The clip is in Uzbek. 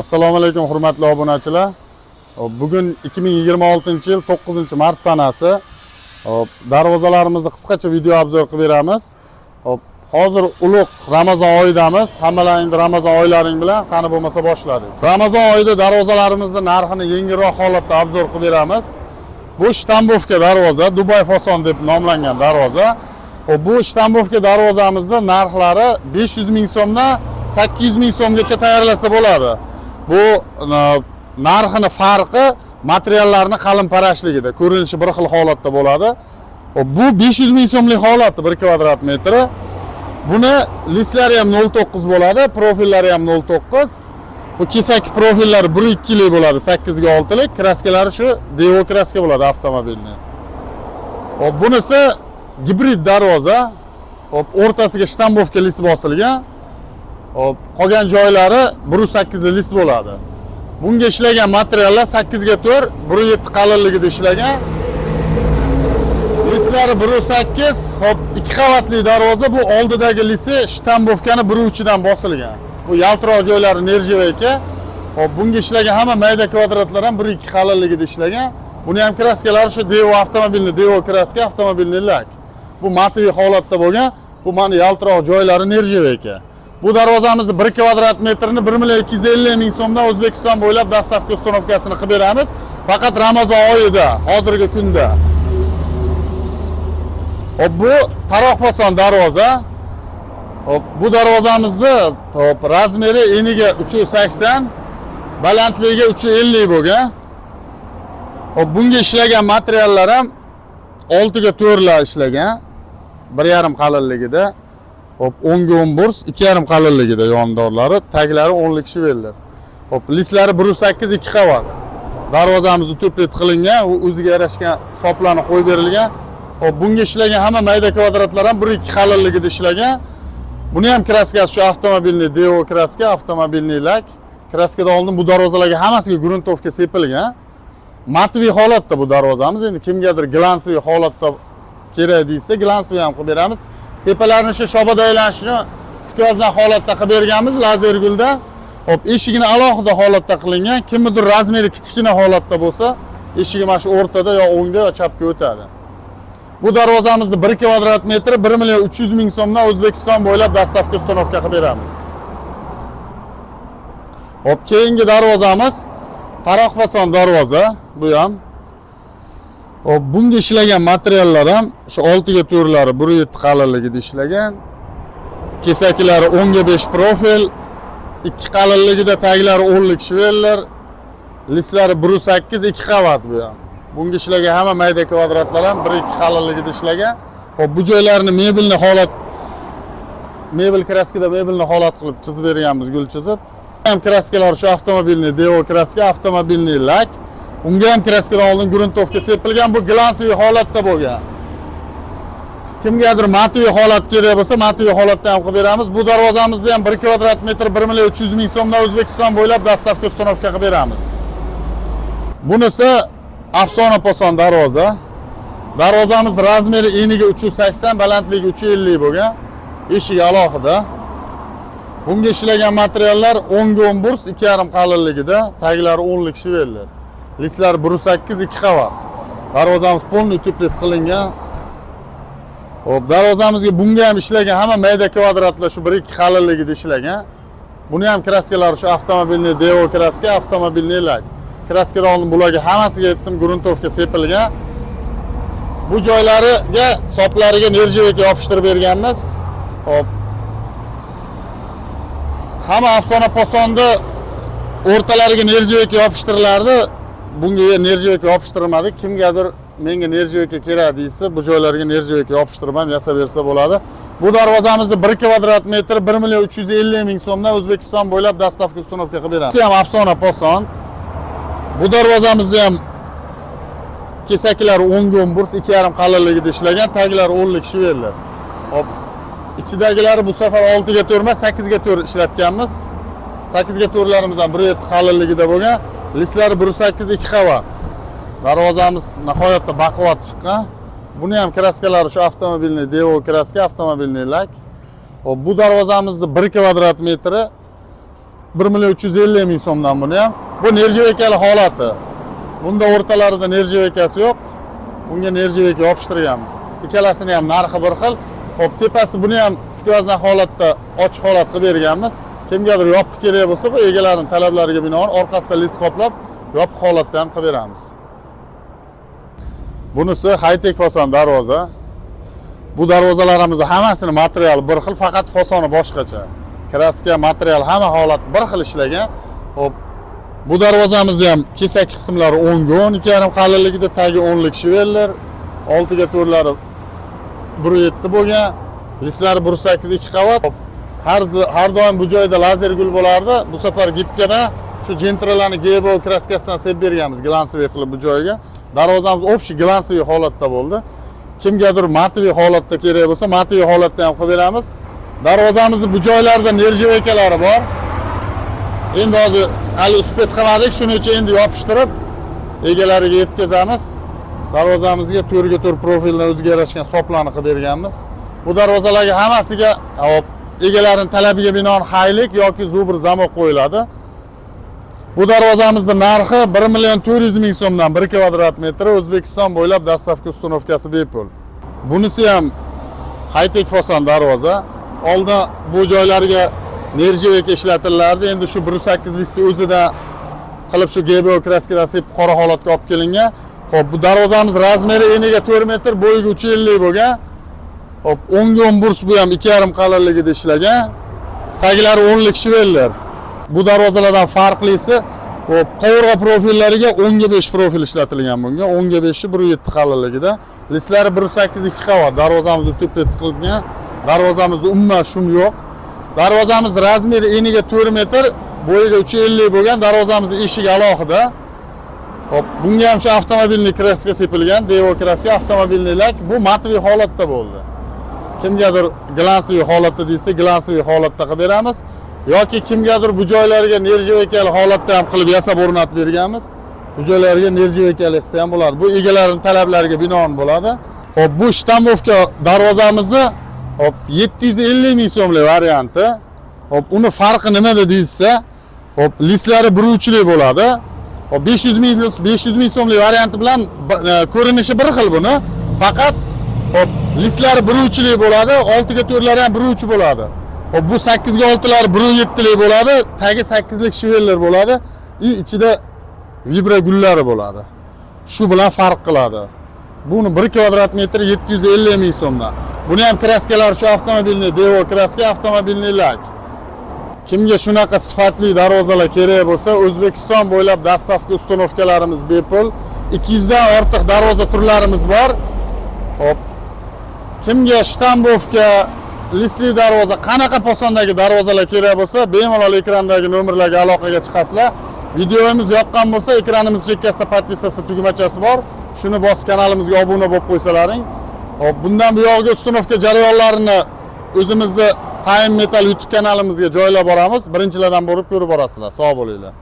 Assalomu alaykum hurmatli obunachilar. Bugun 2026-yil 9-mart sanasi. Darvozalarimizni qisqacha video obzor qilib beramiz. Hozir ulug' Ramazon oyidamiz. Hammalaring Ramazon oylaring bilan qani bo'lmasa boshladik. Ramazon oyida darvozalarimizni narxini yengilroq holatda obzor qilib beramiz. Bu Shtambovka darvoza, Dubai Fason deb nomlangan darvoza. Bu Shtambovka darvozamizning narxlari 500 ming so'mdan 800 ming so'mgacha tayyorlasa bo'ladi. Bu narxini farqi materiallarni qalin parashligida, ko'rinishi bir xil holatda bo'ladi. Bu 500 ming so'mlik holati 1 kvadrat metri. Buni listlari ham 0.9 bo'ladi, profillari ham 0.9. Bu kesak profillari 1.2 lik bo'ladi, 8 ga 6 lik. Kraskalari shu Devo kraska bo'ladi avtomobilning. Bunisi gibrid darvoza. O'rtasiga Shtambovka list bosilgan. Qolgan joylari 1.8 list bo'ladi. Bunga ishlagan materiallar 8 ga 4, 1.7 qalinligida ishlagan. Listlari 1.8, hop 2 qavatli darvoza. Bu oldidagi listi Shtambovkani 1.3 dan bosilgan. Bu yaltiroq joylari nerjevayka. Hop bunga ishlagan hamma mayda kvadratlar ham 1.2 qalinligida ishlagan. Buni ham kraskalari shu Devo avtomobilni Devo kraska, avtomobilni lak. Bu matviy holatda bo'lgan. Bu mana yaltiroq joylari nerjevayka. Bu darvozamizni 1 kvadrat metrini 1.250 ming so'mdan O'zbekiston bo'ylab dastavka ustanovkasini qilib beramiz. Faqat Ramazon oyida, hozirgi kunda. Bu Taroq Fason darvoza. Bu darvozamizni razmeri eniga 380, balandligiga 350 bo'lgan. Bunga ishlagan materiallar ham 6 ga 4 la ishlagan. 1.5 qalinligida. 10 ga 10 burs, 2.5 qalinligida yondorlari, taglari 10 lik shivellar. Listlari 1.8 2 qavat. Darvozamiz tuplet qilingan, o'ziga yarashgan soplarni qo'yib berilgan. Bunga ishlagan hamma mayda kvadratlar ham 1.2 qalinligida ishlagan. Buni ham kraskasi shu avtomobilni Devo kraska, avtomobilni lak. Kraskadan oldin bu darvozalarga hammasiga gruntovka sepilgan. Matviy holatda bu darvozamiz. Endi kimgadir glansviy holatda kerak deysa, glansviy ham qilib beramiz. Tepalarini shu shobada aylanishini skvozdan holatda qilib berganmiz, lazer gulda. Eshigini alohida holatda qilingan. Kimnidir razmeri kichkina holatda bo'lsa, eshigi mana shu o'rtada yo o'ngda yo chapga o'tadi. Bu darvozamizni 1 kvadrat metri 1.300 ming so'mdan O'zbekiston bo'ylab dastavka ustanovka qilib beramiz. Keyingi darvozamiz Taroq Fason darvoza, bu ham. Bunga ishlagan materiallar ham shu 6 ga 4 lari 1.7 qalinligida ishlagan. Kesaklari 10 ga 5 profil, 2 qalinligida taglari 10 lik shivellar, listlari 1.8 2 qavat bu ham. Bunga ishlagan hamma mayda kvadratlar ham 1.2 qalinligida ishlagan. Bu joylarni mebel kraskada mebelni holat qilib chizib berganmiz, gul chizib. Ham kraskalar shu avtomobilni Devo kraska, avtomobilni lak. Unga ham kraskadan oldin gruntovka sepilgan, bu glansviy holatda bo'lgan. Kimgadir matviy holat kerak bo'lsa, matviy holatda ham qilib beramiz. Bu darvozamizni ham 1 kvadrat metr 1.300 ming so'mdan O'zbekiston bo'ylab dastavka ustanovka qilib beramiz. Bunisi Afsona Fason darvoza. Darvozamiz razmeri eniga 380, balandligi 350 bo'lgan. Eshigi alohida. Bunga ishlagan materiallar 10 ga 10 burs, 2.5 qalinligida, taglari 10 lik shivellar. Listlari 1.8 2 qavat. Darvozamiz polni tuplet qilingan. Darvozamizga bunga ham ishlagan hamma mayda kvadratlar shu 1.2 qalinligida ishlagan. Buni ham kraskalari shu avtomobilni Devo kraska, avtomobilni lak. Kraskadan oldin bularga hammasiga aytdim, gruntovka sepilgan. Bu joylariga soplariga nerjevayka yopishtirib berganmiz. Hamma Afsona Fasonda o'rtalariga nerjevayka yopishtiriladi. Bunga nerjevayka yopishtirmadik. Kimgadir menga nerjevayka kerak deysa, bu joylarga nerjevayka yopishtirib ham yasab bersa bo'ladi. Bu darvozamizni 1 kvadrat metr 1.350 ming so'mdan O'zbekiston bo'ylab dastavka ustanovka qilib beramiz. Bu ham Afsona Fason. Bu darvozamizni ham kesaklari 10 ga 10 burs, 2.5 qalinligida ishlagan, taglari 10 lik shivellar. Ichidagilari bu safar 6 ga 4 emas, 8 ga 4 ishlatganmiz. 8 ga 4larimiz ham 1.7 qalinligida bo'lgan. Listlari 1.8 2 qavat. Darvozamiz nihoyatda baquvvat chiqqan. Buni ham kraskalari shu avtomobilni Devo kraska, avtomobilni lak. Bu darvozamizni 1 kvadrat metri 1 350 ming so'mdan buni ham. Bu nerjivekali holati. Bunda o'rtalarida nerjivekasi yo'q. Bunga nerjiveka yopishtirganmiz. Ikkalasini ham narxi bir xil. Xo'p, tepasi buni ham skvozna holatda, ochiq holat qilib berganmiz. Kimgadir yopiq kerak bo'lsa, bu egalarining talablariga binoan orqasida lis qoplab, yopiq holatda ham qilib beramiz. Bunisi high-tech fason darvoza. Bu darvozalarimizni hammasini materiali bir xil, faqat fasoni boshqacha. Kraska, material hamma holat bir xil ishlagan. Xo'p, bu darvozamizni ham kesak qismlari 10 ga 12,5 qalinligida, tagi 10 lik shiveller, oltiga to'rlari 1.7 bo'lgan, lislari 1.8 2 qavat. Har doim bu joyda lazer gul bo'lardi. Bu safar gipkada shu jentralarni gebo kraskasidan sepib berganmiz, glansli qilib bu joyga. Darvozamiz общий glansli holatda bo'ldi. Kimgadir matviy holatda kerak bo'lsa, matviy holatda ham qilib beramiz. Darvozamizning bu joylarida nerjivekalari bor. Endi hozir hali uspet qilmadik, shuning uchun endi yopishtirib egalariga yetkazamiz. Darvozamizga 4 ga 4 profildan o'ziga yarashgan soplarni qilib berganmiz. Bu darvozalarga hammasiga egalarining talabiga binoan haylik yoki zubr zamok qo'yiladi. Bu darvozamizning narxi 1 400 ming so'mdan 1 kvadrat metr, O'zbekiston bo'ylab dastavka uстановkasi bepul. Bunisi ham high-tech fason darvoza. Oldin bu joylarga nerjiveka ishlatilardi. Endi shu 1.8 lisni o'zida qilib shu gebo kraskadan sepib qora holatga olib kelingan. Xo'p, bu darvozamiz razmeri eniga 4 metr, bo'yiga 350 bo'lgan. Hop, 10 ga 10 burs bu ham 2,5 qalinligida ishlagan. Taglari 10 lik shiveller. Bu darvozalardan farqlisi, hop, qovurg'a profillariga 10 ga 5 profil ishlatilgan bunga. 10 ga 5 1.7 qalinligida. Lislari 1.8 2 qavat. Darvozamizni tepda tiqilgan. Darvozamizda umuman shum yo'q. Darvozamiz razmeri eniga 4 metr, bo'yiga 350 bo'lgan. Darvozamizning eshigi alohida. Hop, bunga ham shu avtomobilning kraska sepilgan, devo kraska avtomobilning lak. Bu matviy holatda bo'ldi. Kimgadir glansli holatda desa, glansli holatda qilib beramiz. Yoki kimgadir bu joylarga nerjivekali holatda ham qilib yasab o'rnatib berganmiz. Bu joylarga nerjivekali qilsa ham bo'ladi. Bu egalarining talablariga binoan bo'ladi. Hop, bu shtamovka darvozamizni hop 750 ming so'mlik varianti. Hop, uni farqi nimada deysa, hop, lislari 1 lik bo'ladi. Hop, 500 ming so'mlik varianti bilan ko'rinishi bir xil buni. Faqat hop, lislari 1 lik bo'ladi, 6 ga 4lari ham 1 bo'ladi. Hop, bu 8 ga 6lari 1.7 lik bo'ladi, tagi 8 lik shiveller bo'ladi, ichida vibra gullari bo'ladi. Shu bilan farq qiladi. Buni 1 kvadrat metr 750 ming so'mdan. Buni ham kraskalar shu avtomobilning devo kraska, avtomobilning lak. Kimga shunaqa sifatli darvozalar kerak bo'lsa, O'zbekiston bo'ylab dastavka uстановkalarimiz bepul. 200 dan ortiq darvoza turlarimiz bor. Hop. Kimga shtambovka, listli darvoza, qanaqa posondagi darvozalar kerak bo'lsa, bemalol ekrandagi nomerlarga aloqaga chiqasizlar. Videomiz yoqqan bo'lsa, ekranimiz chekkasida podpisasi tugmachasi bor. Shuni bosib kanalimizga obuna bo'lib qo'ysalaring. Hop, bundan buyog'iga uстановka jarayonlarini o'zimizning Time Metal YouTube kanalimizga joylab boramiz. Birinchilardan borib ko'rib borasizlar. Sog' bo'linglar.